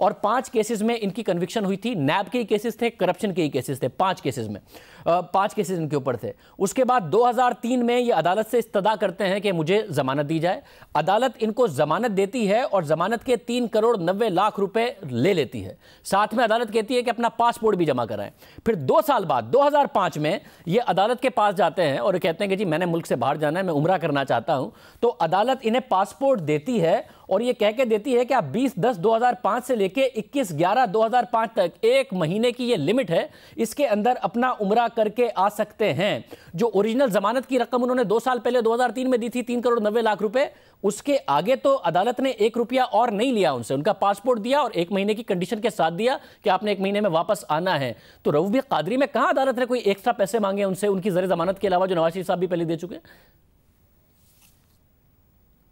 اور 5 کیسز میں ان کی کنوکشن ہوئی تھی. نیب کے ہی کیسز تھے, کرپشن کے ہی کیسز تھے, 5 کیسز میں 5 کیسز ان کے اوپر تھے. اس کے بعد 2003 میں یہ عدالت سے استدعا کرتے ہیں کہ مجھے ضمانت دی جائے. عدالت ان کو ضمانت دیتی ہے اور ضمانت کے 3 کروڑ 90 لاکھ روپے لے لیتی ہے. ساتھ میں عدالت کہتی ہے کہ اپنا پاسپورٹ بھی جمع کرائیں. پھر 2 سال بعد 2005 میں یہ عدالت کے پاس جاتے ہیں اور کہتے ہیں کہ جی میں نے ملک سے باہر جانا ہے, میں عمرہ کرنا چاہتا ہوں. تو عدالت انہیں پاسپورٹ دیتی ہے اور یہ کہہ کے دیتی ہے کہ آپ 20/10/2005 سے لے کے 21/11/2005 تک 1 مہینے کی یہ لمٹ ہے, اس کے اندر اپنا عمرہ کر کے آ سکتے ہیں. جو اوریجنل ضمانت کی رقم انہوں نے 2 سال پہلے 2003 میں دی تھی 3 کروڑ 90 لاکھ روپے, اس کے آگے تو عدالت نے 1 روپیہ اور نہیں لیا ان سے. ان کا پاسپورٹ دیا اور 1 مہینے کی کنڈیشن کے ساتھ دیا کہ آپ نے 1 مہینے میں واپس آنا ہے. تو رؤوف بی قادری میں کہاں عدالت نے کوئی ایکسٹرا پیسے مانگے ان سے, ان کی زر ضمانت کے علاوہ جو نواز شریف صاحب بھی پہلے دے چکے ہیں؟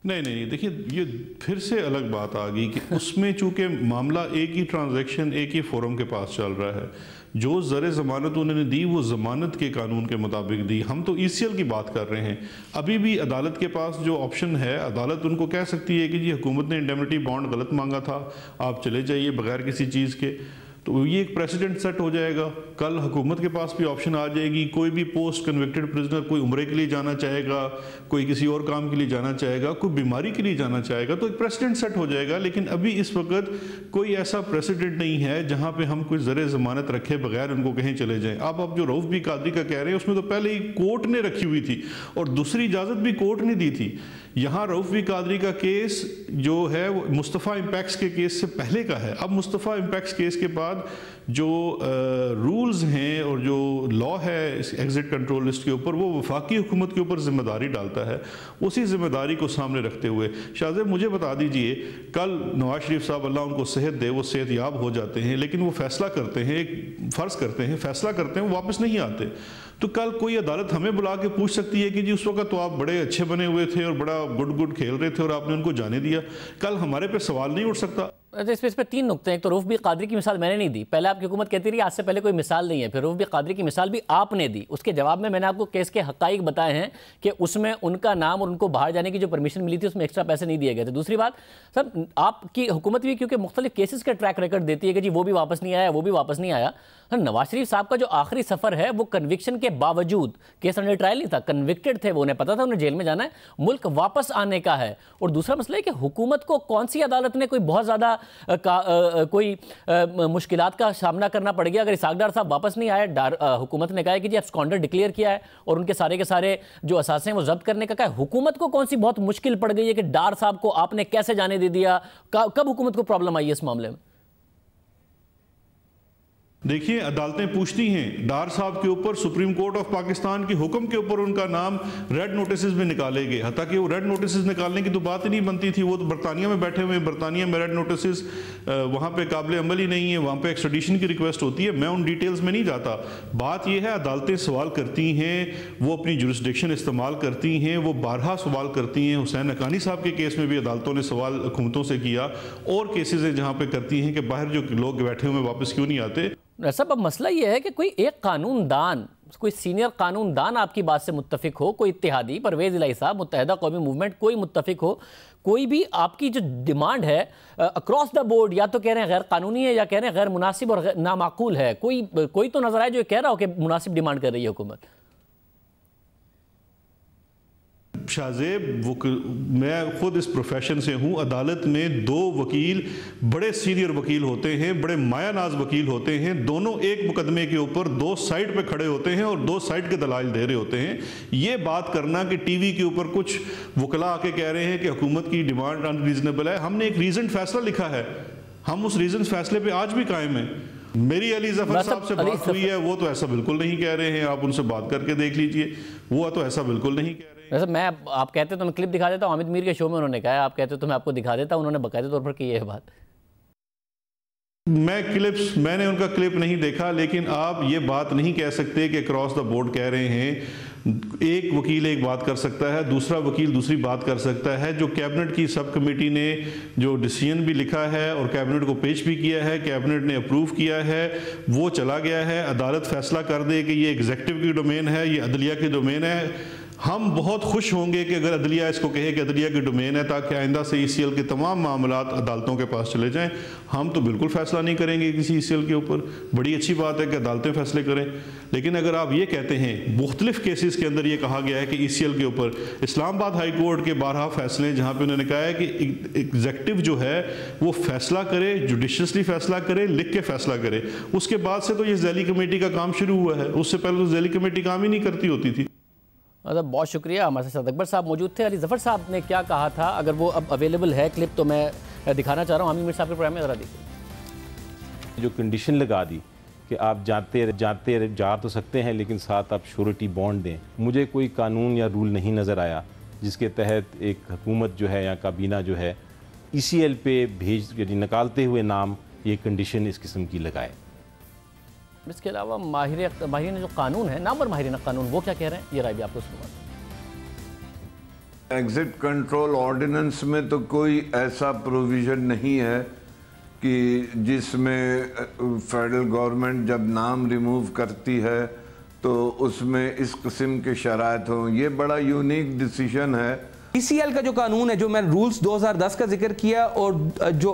نہیں, دیکھیے یہ پھر سے الگ بات آ گئی کہ اس میں چونکہ معاملہ ایک ہی ٹرانزیکشن ایک ہی فورم کے پاس چل رہا ہے. جو زر ضمانت انہوں نے دی وہ ضمانت کے قانون کے مطابق دی. ہم تو ECL کی بات کر رہے ہیں. ابھی بھی عدالت کے پاس جو آپشن ہے, عدالت ان کو کہہ سکتی ہے کہ جی حکومت نے انڈیمنٹی بانڈ غلط مانگا تھا, آپ چلے جائیے بغیر کسی چیز کے. تو یہ ایک پریسیڈنٹ سیٹ ہو جائے گا. کل حکومت کے پاس بھی آپشن آ جائے گی, کوئی بھی پوسٹ کنوکٹڈ پرزنر کوئی عمرے کے لیے جانا چاہے گا, کوئی کسی اور کام کے لیے جانا چاہے گا, کوئی بیماری کے لیے جانا چاہے گا, تو ایک پریسیڈنٹ سیٹ ہو جائے گا. لیکن ابھی اس وقت کوئی ایسا پریسیڈنٹ نہیں ہے جہاں پہ ہم کوئی زر ضمانت رکھے بغیر ان کو کہیں چلے جائیں. آپ جو رؤوف بی قادری کا کہہ رہے ہیں اس میں تو پہلے ہی کورٹ نے رکھی ہوئی تھی اور دوسری اجازت بھی کورٹ نے دی تھی. یہاں رؤوف بی قادری کا کیس جو ہے وہ مصطفیٰ امپیکس کے کیس سے پہلے کا ہے. اب مصطفیٰ امپیکس کیس کے بعد جو رولز ہیں اور جو لا ہے ایگزٹ کنٹرول لسٹ کے اوپر, وہ وفاقی حکومت کے اوپر ذمہ داری ڈالتا ہے. اسی ذمہ داری کو سامنے رکھتے ہوئے شاہ زیب مجھے بتا دیجئے, کل نواز شریف صاحب اللہ ان کو صحت دے, وہ صحت یاب ہو جاتے ہیں, لیکن وہ فیصلہ کرتے ہیں, ایک فرض کرتے ہیں فیصلہ کرتے ہیں, وہ واپس نہیں آتے. تو کل کوئی عدالت ہمیں بلا کے پوچھ سکتی ہے کہ جی اس وقت تو آپ بڑے اچھے بنے ہوئے تھے اور بڑا گڈ کھیل رہے تھے اور آپ نے ان کو جانے دیا. کل ہمارے پہ سوال نہیں اٹھ سکتا. اس پہ 3 نقطے ہیں. ایک تو رؤوف بی قادری کی مثال میں نے نہیں دی. پہلے آپ کی حکومت کہتی رہی آج سے پہلے کوئی مثال نہیں ہے, پھر رؤوف بی قادری کی مثال بھی آپ نے دی. اس کے جواب میں نے آپ کو کیس کے حقائق بتائے ہیں کہ اس میں ان کا نام اور ان کو باہر جانے کی جو پرمیشن ملی تھی اس میں ایکسٹرا پیسے نہیں دیے گئے تھے. دوسری بات سر, آپ کی حکومت بھی کیونکہ مختلف کیسز کا ٹریک ریکارڈ دیتی ہے کہ جی وہ بھی واپس نہیں آیا, وہ بھی واپس نہیں آیا. نواز شریف صاحب کا جو آخری سفر ہے وہ کنوکشن کے باوجود, کیس انڈر ٹرائل نہیں تھا, کنوکٹڈ تھے وہ, انہیں پتا تھا انہیں جیل میں جانا ہے, ملک واپس آنے کا ہے. اور دوسرا مسئلہ ہے کہ حکومت کو کون سی عدالت نے کوئی بہت زیادہ کوئی مشکلات کا سامنا کرنا پڑ گیا. اگر اسحاق ڈار صاحب واپس نہیں آئے, حکومت نے کہا ہے کہ جی ابسکانڈر ڈکلیئر کیا ہے اور ان کے سارے جو اثاثے ہیں وہ ضبط کرنے کا کہا ہے, حکومت کو کون سی بہت مشکل پڑ گئی ہے کہ ڈار صاحب کو آپ نے کیسے جانے دے دیا؟ کب حکومت کو پرابلم آئی ہے اس معاملے میں؟ دیکھیے عدالتیں پوچھتی ہیں ڈار صاحب کے اوپر, سپریم کورٹ آف پاکستان کے حکم کے اوپر ان کا نام ریڈ نوٹسز میں نکالے گئے. حتیٰ کہ وہ ریڈ نوٹسز نکالنے کی تو بات ہی نہیں بنتی تھی. وہ تو برطانیہ میں بیٹھے ہوئے ہیں, برطانیہ میں ریڈ نوٹسز وہاں پہ قابل عمل ہی نہیں ہے, وہاں پہ ایکسٹریڈیشن کی ریکویسٹ ہوتی ہے. میں ان ڈیٹیلز میں نہیں جاتا. بات یہ ہے عدالتیں سوال کرتی ہیں, وہ اپنی جورسڈکشن استعمال کرتی ہیں, وہ بارہا سوال کرتی ہیں. حسین حقانی صاحب کے کیس میں بھی عدالتوں نے سوال حکومتوں سے کیا, اور کیسز ہیں جہاں پہ کرتی ہیں کہ باہر جو لوگ بیٹھے ہوئے واپس کیوں نہیں آتے. صاحب اب مسئلہ یہ ہے کہ کوئی ایک قانون دان, کوئی سینئر قانون دان آپ کی بات سے متفق ہو, کوئی اتحادی پرویز الہی صاحب, متحدہ قومی موومنٹ, کوئی متفق ہو, کوئی بھی آپ کی جو ڈیمانڈ ہے اکراس دا بورڈ یا تو کہہ رہے ہیں غیر قانونی ہے یا کہہ رہے ہیں غیر مناسب اور نامعقول ہے, کوئی تو نظر آئے جو کہہ رہا ہو کہ مناسب ڈیمانڈ کر رہی ہے حکومت. شاہ زیب میں خود اس پروفیشن سے ہوں. عدالت میں 2 وکیل بڑے سینئر وکیل ہوتے ہیں, بڑے مایہ ناز وکیل ہوتے ہیں, دونوں ایک مقدمے کے اوپر 2 سائٹ پہ کھڑے ہوتے ہیں اور 2 سائٹ کے دلائل دے رہے ہوتے ہیں. یہ بات کرنا کہ ٹی وی کے اوپر کچھ وکلا آ کے کہہ رہے ہیں کہ حکومت کی ڈیمانڈ ان ریزنیبل ہے, ہم نے ایک ریزنڈ فیصلہ لکھا ہے, ہم اس ریزنڈ فیصلے پہ آج بھی قائم ہیں. میری علی ظفر صاحب سے بات ہوئی ہے, وہ تو ایسا بالکل نہیں کہہ رہے ہیں, آپ ان سے بات کر کے دیکھ لیجئے, وہ تو ایسا بالکل نہیں کہہ رہے ہیں. ویسے میں آپ کہتے تو میں کلپ دکھا دیتا ہوں, حامد میر کے شو میں انہوں نے کہا ہے, آپ کہتے تو میں آپ کو دکھا دیتا ہوں, انہوں نے باقاعدہ طور پر کی ہے بات. میں نے ان کا کلپ نہیں دیکھا, لیکن آپ یہ بات نہیں کہہ سکتے کہ کراس دا بورڈ کہہ رہے ہیں. ایک وکیل ایک بات کر سکتا ہے, دوسرا وکیل دوسری بات کر سکتا ہے. جو کیبنٹ کی سب کمیٹی نے جو ڈیسیژن بھی لکھا ہے اور کیبنٹ کو پیش بھی کیا ہے, کیبنٹ نے اپروو کیا ہے, وہ چلا گیا ہے. عدالت فیصلہ کر دے کہ یہ ایگزیکٹو کی ڈومین ہے, یہ عدلیہ کی ڈومین ہے. ہم بہت خوش ہوں گے کہ اگر عدلیہ اس کو کہے کہ عدلیہ کی ڈومین ہے تاکہ آئندہ سے ECL کے تمام معاملات عدالتوں کے پاس چلے جائیں. ہم تو بالکل فیصلہ نہیں کریں گے کسی ECL کے اوپر. بڑی اچھی بات ہے کہ عدالتیں فیصلے کریں. لیکن اگر آپ یہ کہتے ہیں مختلف کیسز کے اندر یہ کہا گیا ہے کہ ECL کے اوپر اسلام آباد ہائی کورٹ کے 12 فیصلے جہاں پہ انہوں نے کہا ہے کہ ایگزیکٹو جو ہے وہ فیصلہ کرے, جوڈیشیسلی فیصلہ کرے, لکھ کے فیصلہ کرے. اس کے بعد سے تو یہ ذیلی کمیٹی کا کام شروع ہوا ہے. اس سے پہلے تو ذیلی کمیٹی کام ہی نہیں کرتی ہوتی تھی. بہت شکریہ. ہمارے ساتھ اکبر صاحب موجود تھے. علی ظفر صاحب نے کیا کہا تھا, اگر وہ اب اویلیبل ہے کلپ تو میں دکھانا چاہ رہا ہوں. عامر میر صاحب کے پروگرام میں ذرا دیکھیں. جو کنڈیشن لگا دی کہ آپ جاتے جا تو سکتے ہیں لیکن ساتھ آپ شورٹی بانڈ دیں, مجھے کوئی قانون یا رول نہیں نظر آیا جس کے تحت ایک حکومت جو ہے یا کابینہ جو ہے ECL پہ نکالتے ہوئے نام یہ کنڈیشن اس قسم کی لگائے. اس کے علاوہ ماہرین جو قانون ہے, نامور ماہرین قانون, وہ کیا کہہ رہے ہیں, یہ رائے بھی آپ کو سنوا. ایگزٹ کنٹرول آرڈیننس میں تو کوئی ایسا پروویژن نہیں ہے کہ جس میں فیڈرل گورنمنٹ جب نام ریموو کرتی ہے تو اس میں اس قسم کے شرائط ہوں. یہ بڑا یونیک ڈیسیژن ہے. ECL کا جو قانون ہے, جو میں رولز 2010 کا ذکر کیا اور جو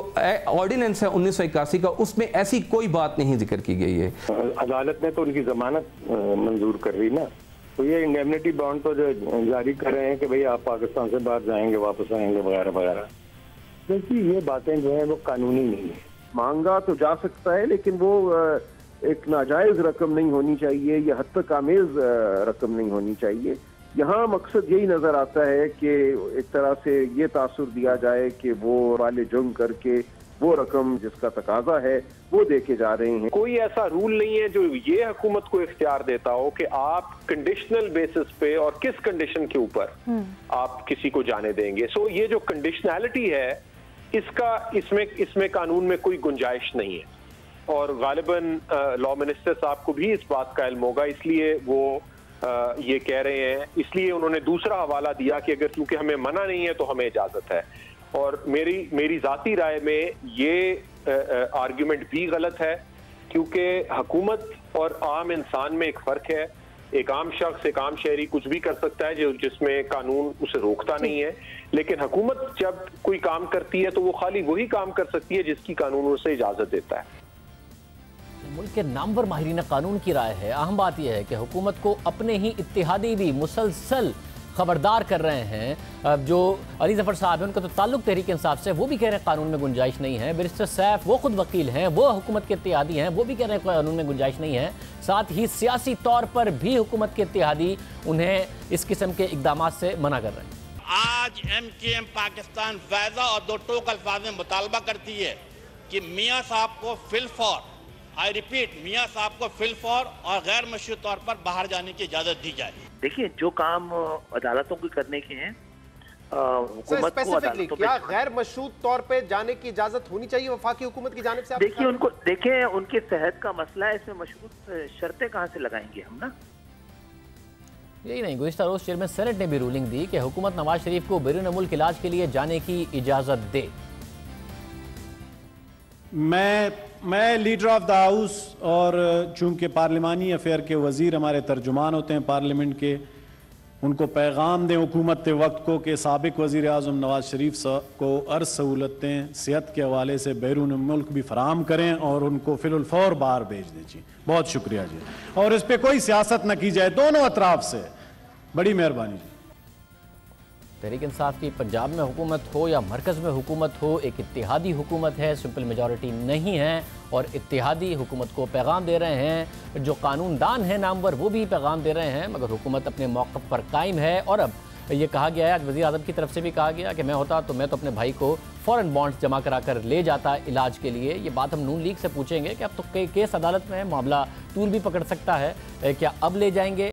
آرڈیننس ہے 1981 کا, اس میں ایسی کوئی بات نہیں ذکر کی گئی ہے. عدالت نے تو ان کی ضمانت منظور کر رہی نا, تو یہ انڈیمنٹی بانڈ تو جو جاری کر رہے ہیں کہ بھئی آپ پاکستان سے باہر جائیں گے, واپس آئیں گے وغیرہ وغیرہ. دیکھیے یہ باتیں جو ہیں وہ قانونی نہیں ہیں. مانگا تو جا سکتا ہے لیکن وہ ایک ناجائز رقم نہیں ہونی چاہیے یا حد تک آمیز رقم نہیں ہونی چاہیے. یہاں مقصد یہی نظر آتا ہے کہ ایک طرح سے یہ تاثر دیا جائے کہ وہ والے جنگ کر کے وہ رقم جس کا تقاضا ہے وہ دے کے جا رہے ہیں. کوئی ایسا رول نہیں ہے جو یہ حکومت کو اختیار دیتا ہو کہ آپ کنڈیشنل بیسس پہ اور کس کنڈیشن کے اوپر آپ کسی کو جانے دیں گے. سو یہ جو کنڈیشنلٹی ہے اس میں قانون میں کوئی گنجائش نہیں ہے, اور غالباً لا منسٹر صاحب کو بھی اس بات کا علم ہوگا, اس لیے وہ یہ کہہ رہے ہیں. اس لیے انہوں نے دوسرا حوالہ دیا کہ اگر کیونکہ ہمیں منع نہیں ہے تو ہمیں اجازت ہے. اور میری ذاتی رائے میں یہ آرگیومنٹ بھی غلط ہے, کیونکہ حکومت اور عام انسان میں ایک فرق ہے. ایک عام شخص, ایک عام شہری کچھ بھی کر سکتا ہے جس میں قانون اسے روکتا نہیں ہے, لیکن حکومت جب کوئی کام کرتی ہے تو وہ خالی وہی کام کر سکتی ہے جس کی قانون اسے اجازت دیتا ہے. ملک کے نامور ماہرین قانون کی رائے ہے. اہم بات یہ ہے کہ حکومت کو اپنے ہی اتحادی بھی مسلسل خبردار کر رہے ہیں. جو علی ظفر صاحب ہیں ان کا تو تعلق تحریک انصاف سے, وہ بھی کہہ رہے ہیں قانون میں گنجائش نہیں ہے. بیرسٹر سیف وہ خود وکیل ہیں, وہ حکومت کے اتحادی ہیں, وہ بھی کہہ رہے ہیں قانون میں گنجائش نہیں ہے. ساتھ ہی سیاسی طور پر بھی حکومت کے اتحادی انہیں اس قسم کے اقدامات سے منع کر رہے ہیں. آج MKM پاکستان واضح اور دو ٹوک الفاظ میں مطالبہ کرتی ہے کہ میاں صاحب کو فی الفور, آئی ریپیٹ, میاں صاحب کو فی الفور اور غیر مشروط طور پر باہر جانے کی اجازت دی جائے. دیکھیے جو کام عدالتوں کو کرنے کے ہیں, حکومت کو عدالتوں کیا غیر مشروط طور پہ جانے کی اجازت ہونی چاہیے وفاقی حکومت کی جانب سے؟ دیکھیں ان کے صحت کا مسئلہ ہے, اس میں مشروط شرطیں کہاں سے لگائیں گے ہم نا. یہی نہیں, گزشتہ روز چیئرمین سینٹ نے بھی رولنگ دی کہ حکومت نواز شریف کو بیرون ملک علاج کے لیے جانے کی اجازت دے. میں لیڈر آف دا ہاؤس اور چونکہ پارلیمانی افیئر کے وزیر ہمارے ترجمان ہوتے ہیں پارلیمنٹ کے, ان کو پیغام دیں حکومت وقت کو کہ سابق وزیر اعظم نواز شریف کو ہر سہولتیں صحت کے حوالے سے بیرون ملک بھی فراہم کریں اور ان کو فی الفور باہر بھیج دیں. جی بہت شکریہ جی, اور اس پہ کوئی سیاست نہ کی جائے دونوں اطراف سے, بڑی مہربانی جی. تحریک انصاف کی پنجاب میں حکومت ہو یا مرکز میں حکومت ہو, ایک اتحادی حکومت ہے, سمپل میجورٹی نہیں ہے, اور اتحادی حکومت کو پیغام دے رہے ہیں. جو قانون دان ہیں نامور وہ بھی پیغام دے رہے ہیں, مگر حکومت اپنے موقف پر قائم ہے. اور اب یہ کہا گیا ہے, آج وزیر اعظم کی طرف سے بھی کہا گیا کہ میں ہوتا تو میں تو اپنے بھائی کو فوراً بانڈز جمع کرا کر لے جاتا علاج کے لیے. یہ بات ہم نون لیگ سے پوچھیں گے کہ اب تو کیس عدالت میں ہے, معاملہ طول بھی پکڑ سکتا ہے, کیا اب لے جائیں گے